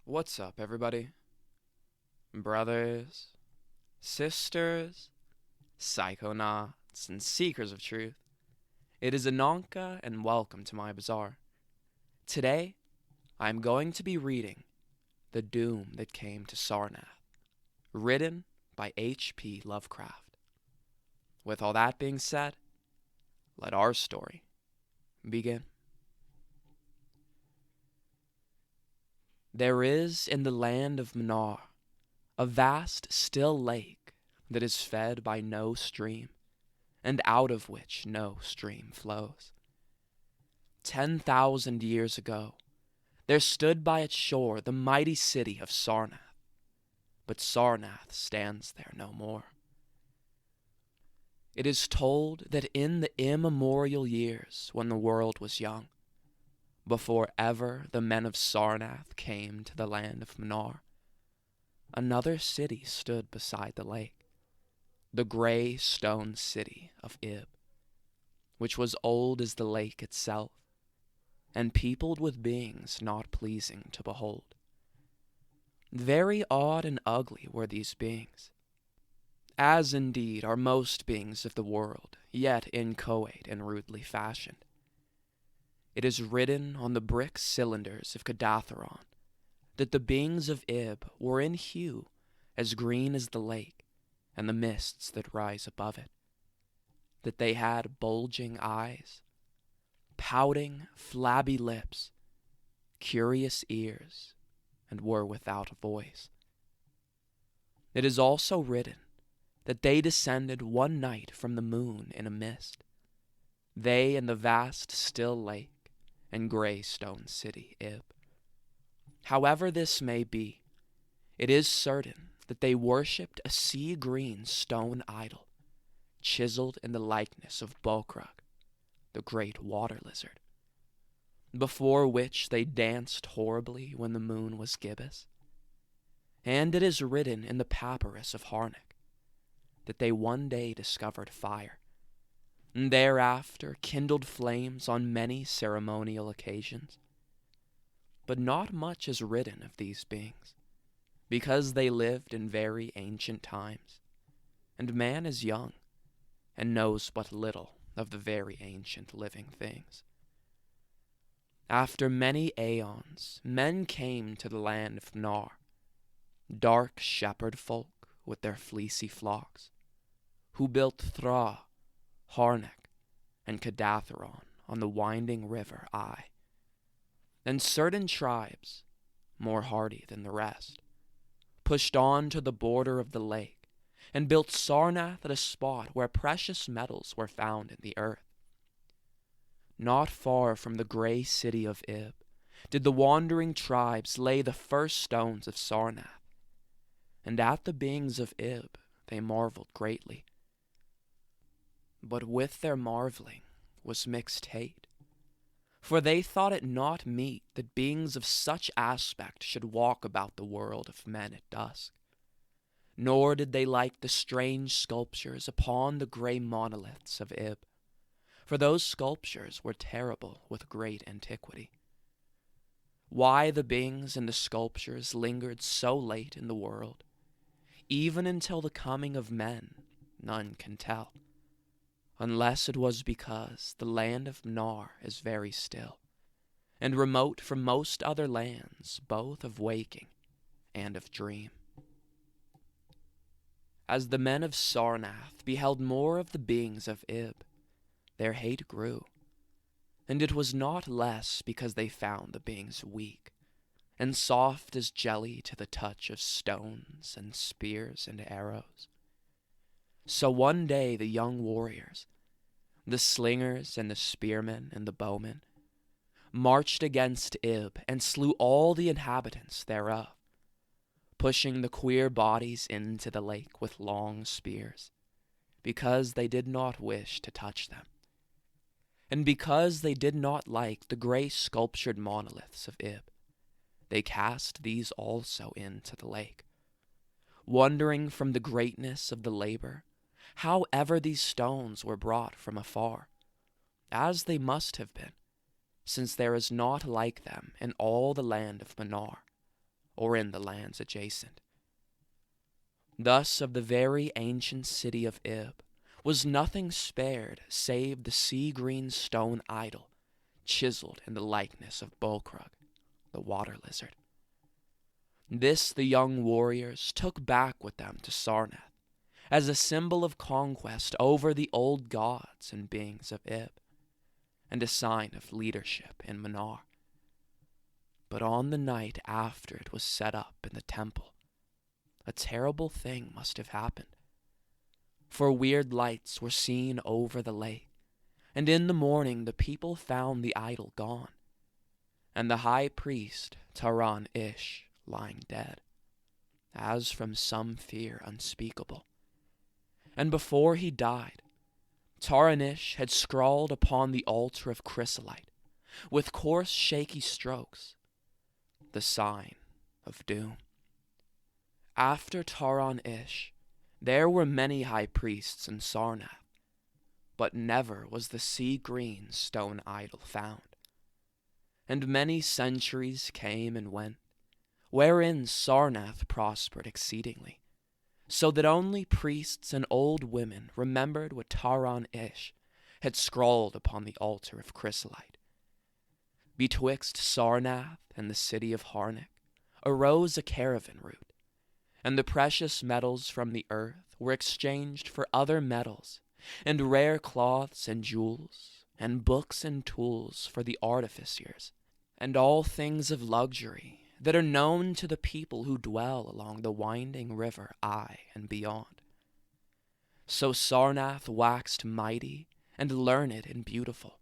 What's up, everybody? Brothers, sisters, psychonauts, and seekers of truth. It is Ananka, and welcome to my bazaar. Today, I am going to be reading The Doom That Came to Sarnath, written by H.P. Lovecraft. With all that being said, let our story begin. There is in the land of Mnar a vast still lake that is fed by no stream, and out of which no stream flows. 10,000 years ago, there stood by its shore the mighty city of Sarnath, but Sarnath stands there no more. It is told that in the immemorial years when the world was young, before ever the men of Sarnath came to the land of Mnar, another city stood beside the lake, the gray stone city of Ib, which was old as the lake itself, and peopled with beings not pleasing to behold. Very odd and ugly were these beings, as indeed are most beings of the world, yet inchoate and rudely fashioned. It is written on the brick cylinders of Kadatheron that the beings of Ib were in hue as green as the lake and the mists that rise above it, that they had bulging eyes, pouting, flabby lips, curious ears, and were without a voice. It is also written that they descended one night from the moon in a mist, they and the vast still lake and gray stone city Ib. However this may be, it is certain that they worshipped a sea-green stone idol, chiseled in the likeness of Bolkrug, the great water lizard, before which they danced horribly when the moon was gibbous. And it is written in the papyrus of Harnack that they one day discovered fire, and thereafter kindled flames on many ceremonial occasions. But not much is written of these beings, because they lived in very ancient times, and man is young, and knows but little of the very ancient living things. After many aeons, men came to the land of Mnar, dark shepherd folk with their fleecy flocks, who built Thra, Harnack, and Kadatheron on the winding river Ai. And certain tribes, more hardy than the rest, pushed on to the border of the lake and built Sarnath at a spot where precious metals were found in the earth. Not far from the gray city of Ib did the wandering tribes lay the first stones of Sarnath, and at the beings of Ib they marveled greatly. But with their marveling was mixed hate, for they thought it not meet that beings of such aspect should walk about the world of men at dusk. Nor did they like the strange sculptures upon the gray monoliths of Ib, for those sculptures were terrible with great antiquity. Why the beings in the sculptures lingered so late in the world, even until the coming of men, none can tell, unless it was because the land of Mnar is very still, and remote from most other lands, both of waking and of dream. As the men of Sarnath beheld more of the beings of Ib, their hate grew, and it was not less because they found the beings weak, and soft as jelly to the touch of stones and spears and arrows. So one day the young warriors, the slingers and the spearmen and the bowmen, marched against Ib and slew all the inhabitants thereof, pushing the queer bodies into the lake with long spears, because they did not wish to touch them, and because they did not like the gray sculptured monoliths of Ib. They cast these also into the lake, wondering from the greatness of the labor how ever these stones were brought from afar, as they must have been, since there is naught like them in all the land of Mnar, or in the lands adjacent. Thus of the very ancient city of Ib was nothing spared save the sea-green stone idol chiseled in the likeness of Bolkrug, the water lizard. This the young warriors took back with them to Sarnath as a symbol of conquest over the old gods and beings of Ib, and a sign of leadership in Mnar. But on the night after it was set up in the temple, a terrible thing must have happened. For weird lights were seen over the lake, and in the morning the people found the idol gone, and the high priest Taran Ish lying dead, as from some fear unspeakable. And before he died, Taran Ish had scrawled upon the altar of chrysolite, with coarse shaky strokes, the sign of doom. After Taran Ish, there were many high priests in Sarnath, but never was the sea-green stone idol found. And many centuries came and went, wherein Sarnath prospered exceedingly, so that only priests and old women remembered what Taran Ish had scrawled upon the altar of chrysolite. Betwixt Sarnath and the city of Harnick arose a caravan route, and the precious metals from the earth were exchanged for other metals, and rare cloths and jewels, and books and tools for the artificers, and all things of luxury that are known to the people who dwell along the winding river Ai and beyond. So Sarnath waxed mighty and learned and beautiful,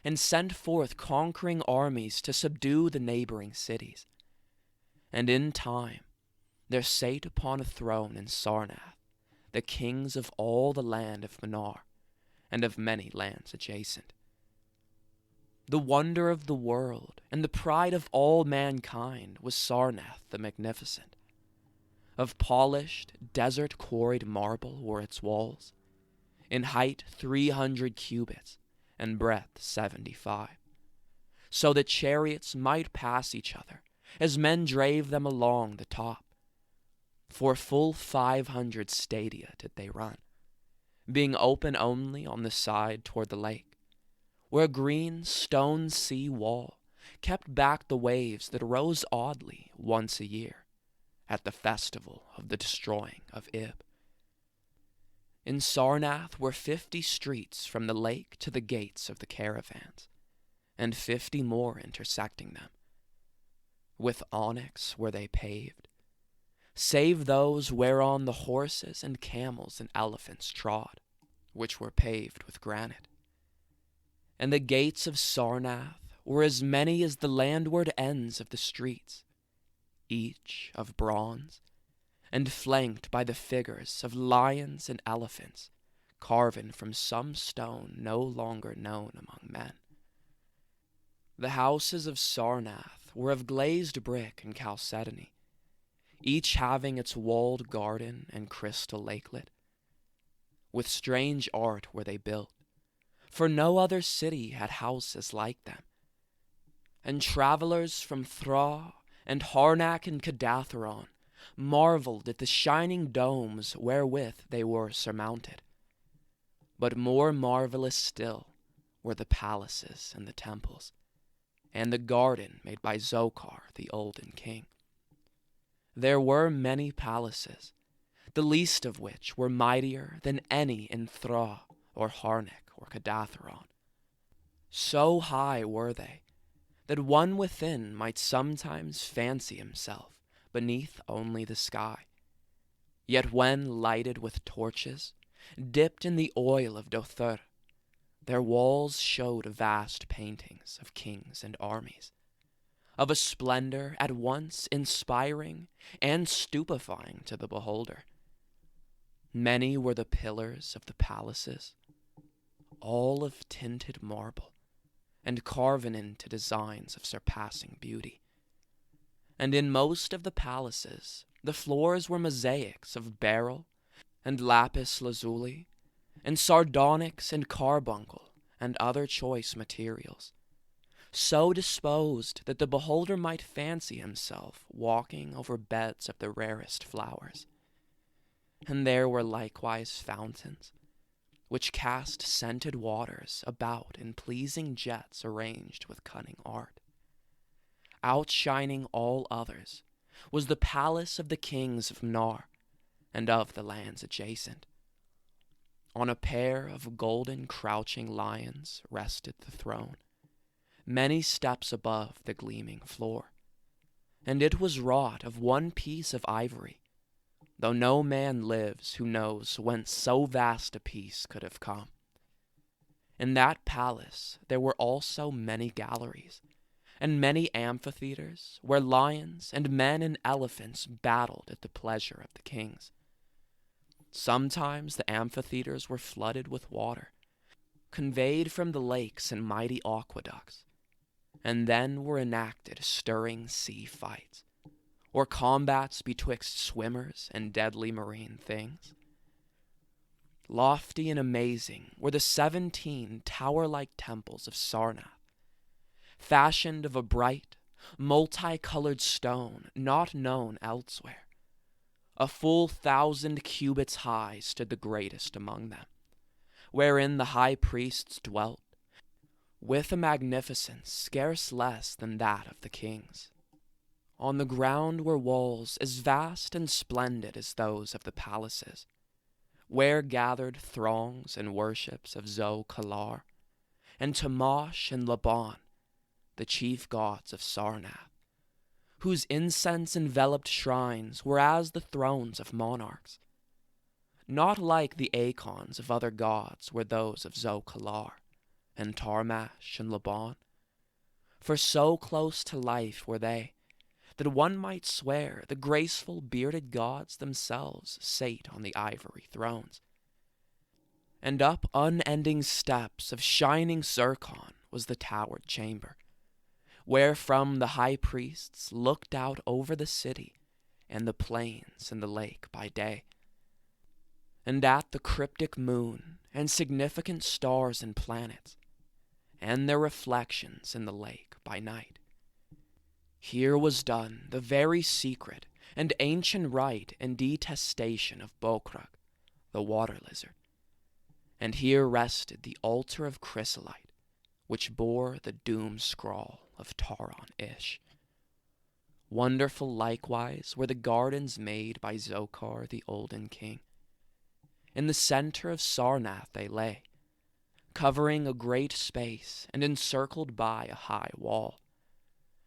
and sent forth conquering armies to subdue the neighboring cities. And in time there sate upon a throne in Sarnath the kings of all the land of Mnar, and of many lands adjacent. The wonder of the world and the pride of all mankind was Sarnath the Magnificent. Of polished, desert-quarried marble were its walls, in height 300 cubits, and breadth 75, so that chariots might pass each other as men drave them along the top. For full 500 stadia did they run, being open only on the side toward the lake, where a green stone sea wall kept back the waves that rose oddly once a year at the festival of the destroying of Ib. In Sarnath were 50 streets from the lake to the gates of the caravans, and 50 more intersecting them. With onyx were they paved, save those whereon the horses and camels and elephants trod, which were paved with granite. And the gates of Sarnath were as many as the landward ends of the streets, each of bronze, and flanked by the figures of lions and elephants, carven from some stone no longer known among men. The houses of Sarnath were of glazed brick and chalcedony, each having its walled garden and crystal lakelet. With strange art were they built, for no other city had houses like them. And travelers from Thra and Harnack and Kadatheron marveled at the shining domes wherewith they were surmounted. But more marvelous still were the palaces and the temples, and the garden made by Zokar the olden king. There were many palaces, the least of which were mightier than any in Thra or Harnack or Kadatheron. So high were they, that one within might sometimes fancy himself beneath only the sky. Yet when lighted with torches, dipped in the oil of Dothur, their walls showed vast paintings of kings and armies, of a splendor at once inspiring and stupefying to the beholder. Many were the pillars of the palaces, all of tinted marble, and carven into designs of surpassing beauty. And in most of the palaces, the floors were mosaics of beryl and lapis lazuli, and sardonyx and carbuncle, and other choice materials, so disposed that the beholder might fancy himself walking over beds of the rarest flowers. And there were likewise fountains, which cast scented waters about in pleasing jets arranged with cunning art. Outshining all others was the palace of the kings of Mnar and of the lands adjacent. On a pair of golden crouching lions rested the throne, many steps above the gleaming floor, and it was wrought of one piece of ivory, though no man lives who knows whence so vast a piece could have come. In that palace there were also many galleries, and many amphitheaters, where lions and men and elephants battled at the pleasure of the kings. Sometimes the amphitheaters were flooded with water, conveyed from the lakes in mighty aqueducts, and then were enacted stirring sea fights, or combats betwixt swimmers and deadly marine things. Lofty and amazing were the 17 tower-like temples of Sarnath, fashioned of a bright, multicolored stone not known elsewhere. A full 1,000 cubits high stood the greatest among them, wherein the high priests dwelt, with a magnificence scarce less than that of the kings. On the ground were walls as vast and splendid as those of the palaces, where gathered throngs and worships of Zo-Kalar, and Tamash and Laban, the chief gods of Sarnath, whose incense-enveloped shrines were as the thrones of monarchs. Not like the icons of other gods were those of Zo-Kalar, and Tarmash and Laban, for so close to life were they, that one might swear the graceful bearded gods themselves sate on the ivory thrones. And up unending steps of shining zircon was the towered chamber, where from the high priests looked out over the city and the plains and the lake by day, and at the cryptic moon and significant stars and planets, and their reflections in the lake by night. Here was done the very secret and ancient rite and detestation of Bokrug, the water lizard, and here rested the altar of chrysolite, which bore the doom scrawl of Taran-Ish. Wonderful likewise were the gardens made by Zokar the olden king. In the center of Sarnath they lay, covering a great space and encircled by a high wall,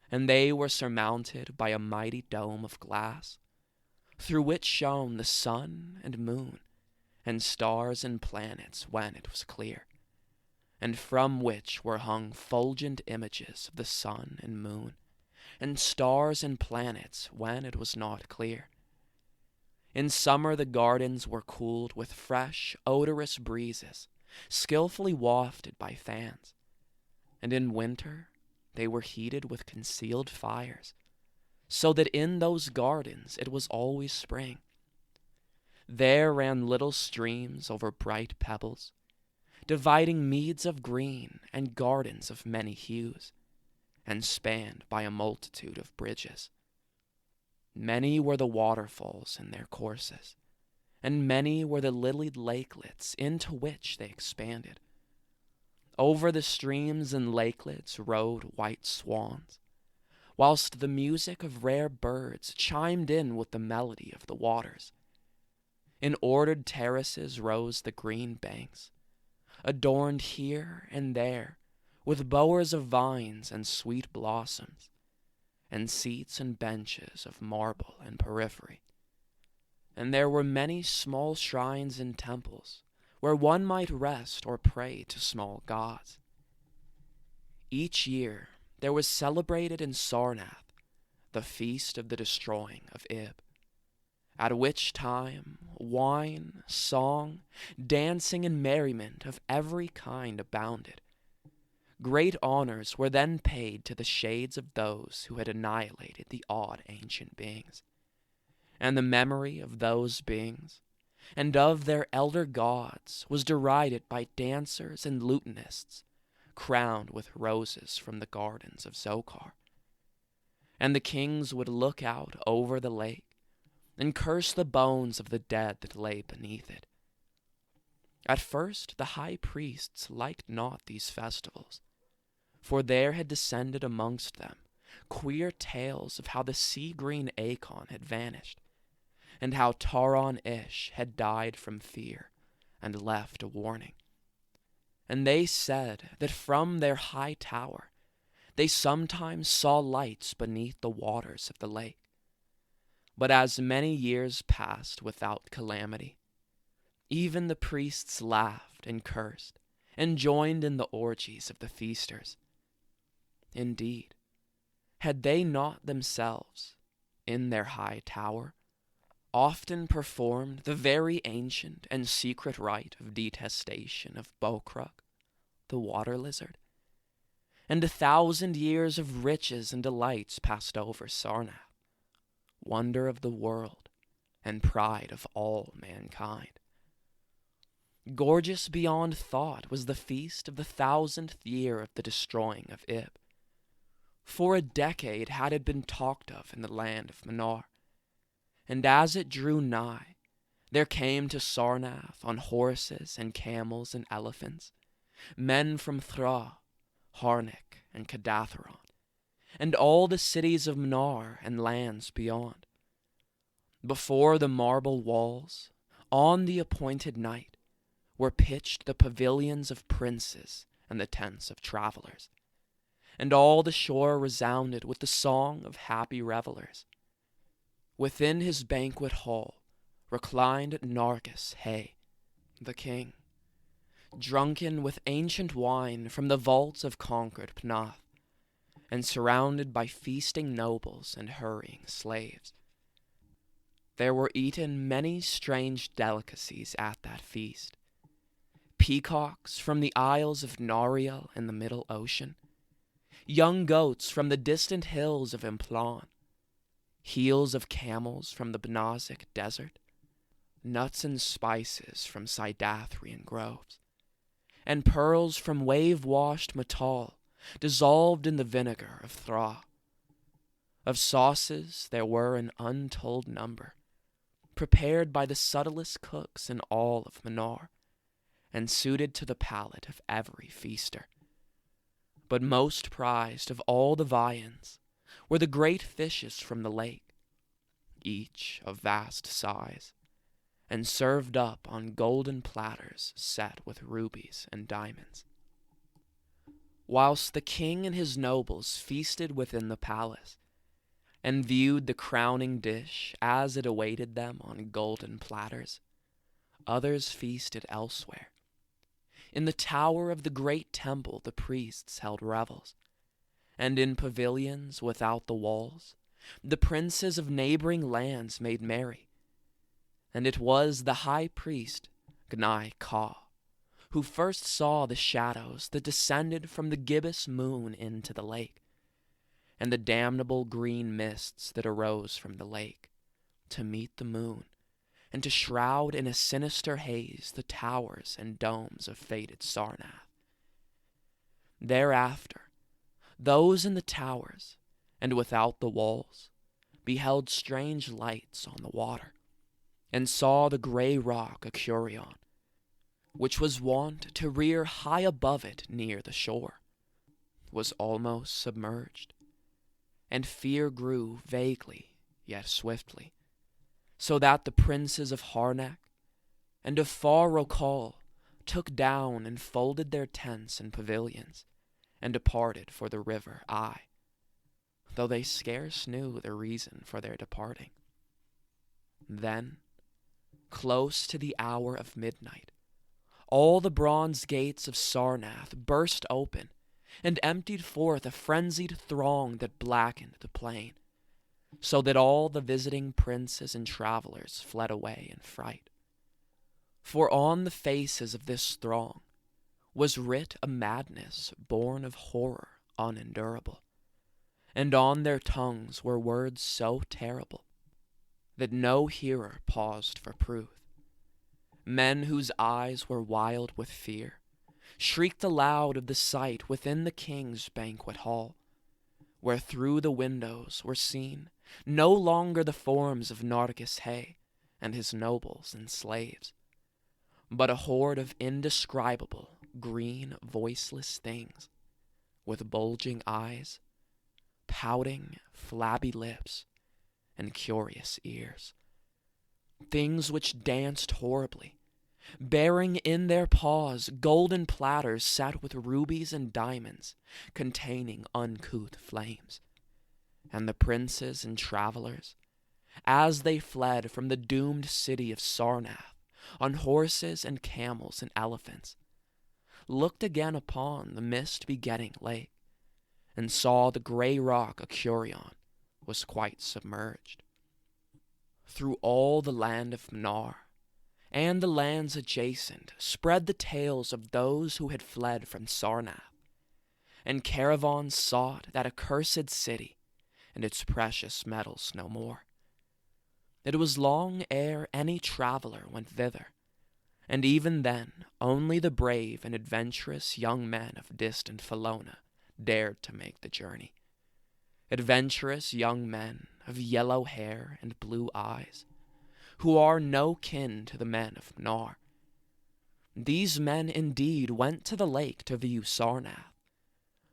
and they were surmounted by a mighty dome of glass, through which shone the sun and moon, and stars and planets when it was clear, and from which were hung fulgent images of the sun and moon, and stars and planets when it was not clear. In summer the gardens were cooled with fresh, odorous breezes, skillfully wafted by fans, and in winter they were heated with concealed fires, so that in those gardens it was always spring. There ran little streams over bright pebbles, dividing meads of green and gardens of many hues, and spanned by a multitude of bridges. Many were the waterfalls in their courses, and many were the lilied lakelets into which they expanded. Over the streams and lakelets rode white swans, whilst the music of rare birds chimed in with the melody of the waters. In ordered terraces rose the green banks, adorned here and there with bowers of vines and sweet blossoms, and seats and benches of marble and porphyry. And there were many small shrines and temples, where one might rest or pray to small gods. Each year there was celebrated in Sarnath the feast of the destroying of Ib, at which time wine, song, dancing, and merriment of every kind abounded. Great honors were then paid to the shades of those who had annihilated the odd ancient beings, and the memory of those beings and of their elder gods was derided by dancers and lutanists, crowned with roses from the gardens of Zochar. And the kings would look out over the lake and curse the bones of the dead that lay beneath it. At first the high priests liked not these festivals, for there had descended amongst them queer tales of how the sea-green Acon had vanished, and how Taron-ish had died from fear and left a warning. And they said that from their high tower they sometimes saw lights beneath the waters of the lake. But as many years passed without calamity, even the priests laughed and cursed and joined in the orgies of the feasters. Indeed, had they not themselves, in their high tower, often performed the very ancient and secret rite of detestation of Bokrug, the water lizard? And 1,000 years of riches and delights passed over Sarnath, wonder of the world and pride of all mankind. Gorgeous beyond thought was the feast of the 1,000th year of the destroying of Ib. For a decade had it been talked of in the land of Mnar, and as it drew nigh, there came to Sarnath on horses and camels and elephants men from Thra, Harnik, and Kadatheron, and all the cities of Mnar and lands beyond. Before the marble walls, on the appointed night, were pitched the pavilions of princes and the tents of travelers, and all the shore resounded with the song of happy revelers. Within his banquet hall reclined Nargis Hay, the king, drunken with ancient wine from the vaults of conquered Pnath, and surrounded by feasting nobles and hurrying slaves. There were eaten many strange delicacies at that feast. Peacocks from the isles of Nariel in the Middle Ocean, young goats from the distant hills of Implan, heels of camels from the Benazic desert, nuts and spices from Sidathrian groves, and pearls from wave-washed Matal, dissolved in the vinegar of Thra. Of sauces there were an untold number, prepared by the subtlest cooks in all of Mnar, and suited to the palate of every feaster. But most prized of all the viands were the great fishes from the lake, each of vast size, and served up on golden platters set with rubies and diamonds. Whilst the king and his nobles feasted within the palace, and viewed the crowning dish as it awaited them on golden platters, others feasted elsewhere. In the tower of the great temple the priests held revels, and in pavilions without the walls the princes of neighboring lands made merry. And it was the high priest, Gnai Ka, who first saw the shadows that descended from the gibbous moon into the lake, and the damnable green mists that arose from the lake, to meet the moon, and to shroud in a sinister haze the towers and domes of fated Sarnath. Thereafter, those in the towers, and without the walls, beheld strange lights on the water, and saw the grey rock Acurion, which was wont to rear high above it near the shore, was almost submerged, and fear grew vaguely yet swiftly, so that the princes of Harnack and of Far Rokal took down and folded their tents and pavilions, and departed for the river Ai, though they scarce knew the reason for their departing. Then, close to the hour of midnight, all the bronze gates of Sarnath burst open, and emptied forth a frenzied throng that blackened the plain, so that all the visiting princes and travelers fled away in fright. For on the faces of this throng was writ a madness born of horror unendurable, and on their tongues were words so terrible that no hearer paused for proof. Men whose eyes were wild with fear shrieked aloud of the sight within the king's banquet hall, where through the windows were seen no longer the forms of Narcissus Hay and his nobles and slaves, but a horde of indescribable, green, voiceless things, with bulging eyes, pouting, flabby lips, and curious ears. Things which danced horribly, bearing in their paws golden platters set with rubies and diamonds containing uncouth flames. And the princes and travelers, as they fled from the doomed city of Sarnath on horses and camels and elephants, looked again upon the mist-begetting lake, and saw the gray rock Acurion was quite submerged. Through all the land of Mnar, and the lands adjacent, spread the tales of those who had fled from Sarnath, and caravans sought that accursed city and its precious metals no more. It was long ere any traveler went thither, and even then only the brave and adventurous young men of distant Felona dared to make the journey. Adventurous young men of yellow hair and blue eyes, who are no kin to the men of Mnar. These men indeed went to the lake to view Sarnath,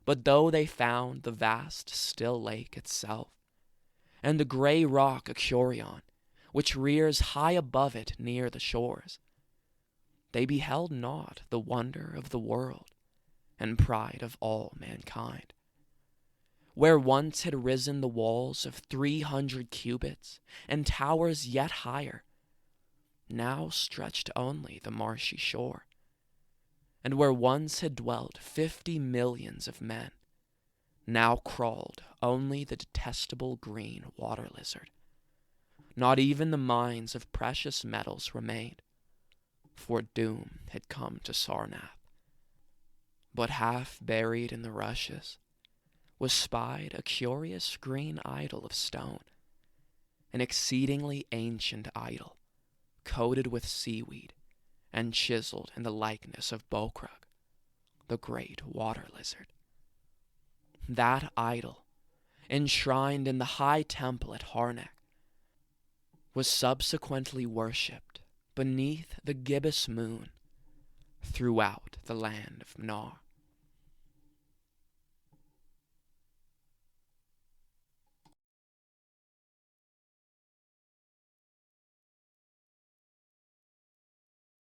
but though they found the vast still lake itself, and the gray rock Acurion, which rears high above it near the shores, they beheld not the wonder of the world and pride of all mankind. Where once had risen the walls of 300 cubits and towers yet higher, now stretched only the marshy shore. And where once had dwelt 50 millions of men, now crawled only the detestable green water lizard. Not even the mines of precious metals remained, for doom had come to Sarnath. But half buried in the rushes was spied a curious green idol of stone, an exceedingly ancient idol, coated with seaweed and chiseled in the likeness of Bokrag, the great water lizard. That idol, enshrined in the high temple at Harnack, was subsequently worshipped beneath the gibbous moon throughout the land of Mnar.